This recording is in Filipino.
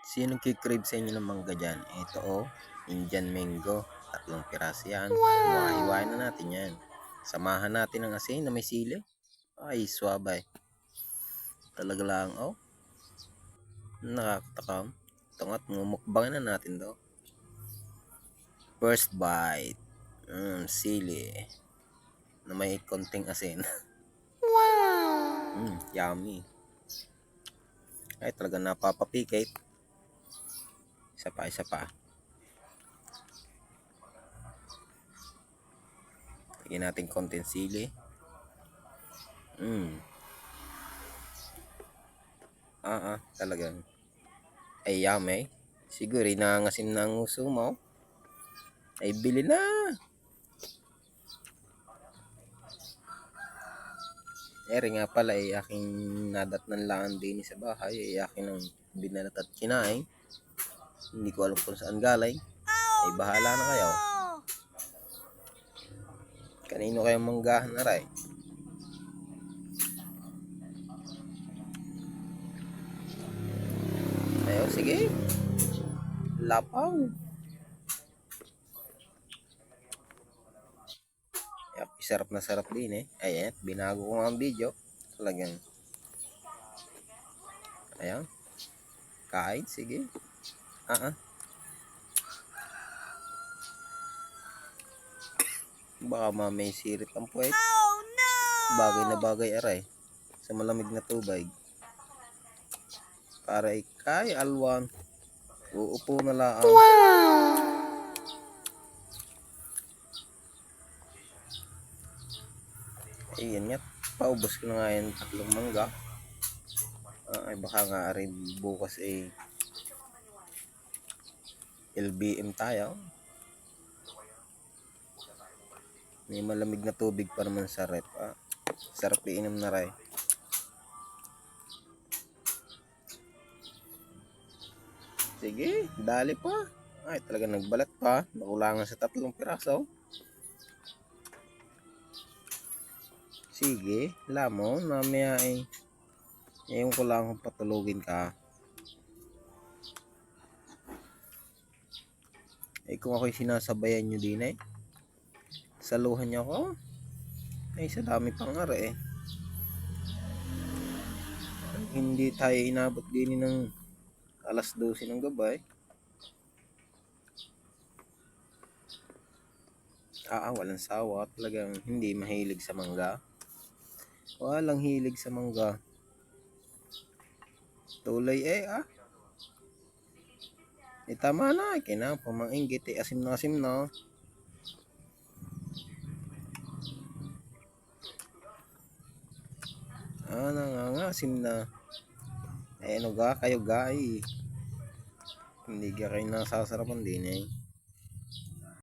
Sino nagki-crave sa inyo ng mangga dyan? Ito oh, Indian mango. 3 piraso yan. Hiwa-hiwain na natin yan. Samahan natin ng asin na may sili. Ay, swabay. Talaga lang oh. Nakakatakam. Ito nga't mumukbang na natin to. First bite. Sili. Na may konting asin. Wow! Yummy. Ay, talaga napapapikit. Isa pa. Lagyan natin konting sili. Talagang. Ay, yummy. Siguro, nangangasim na ang uso mo. Ay, bili na. Nga pala, aking nadatnan lang din sa bahay. Aking ang binalat at kinain. Hindi ko alam kung saan galing. Ay, bahala na kayo. Kanino kayong manggahan na rin? Ayaw, sige. Lapang. Sarap na sarap din eh. Ayan, binago ko nga ang video. Talagang. Ayan. Kain, sige. Baka may sirit ang puwet. Oh, no! Bagay na bagay aray. Sa malamig na tubig. Para ikay alwan. Uupo na lang. Wow! Ayan nga. Paubos ko na nga yan 3 mangga. Ay baka nga rin bukas LBM tayo. May malamig na tubig pa naman sa rep. Sarap iinom na rin. Sige, dali pa. Ay, talaga nagbalat pa. Nakulangan sa 3 piraso. Sige, lamon. Mamaya ngayon ko lang kung patulugin ka. Kung ako'y sinasabayan nyo din saluhan nyo ako. Sa dami pang are Hindi tayo inabot din ng alas 12 ng gabay. Walang sawa. Talagang hindi mahilig sa mangga. Walang hilig sa mangga. Tulay tama na. Pamainggit asim na asim na. Nangangasim na. Ano kayo hindi kayo nasasarapan din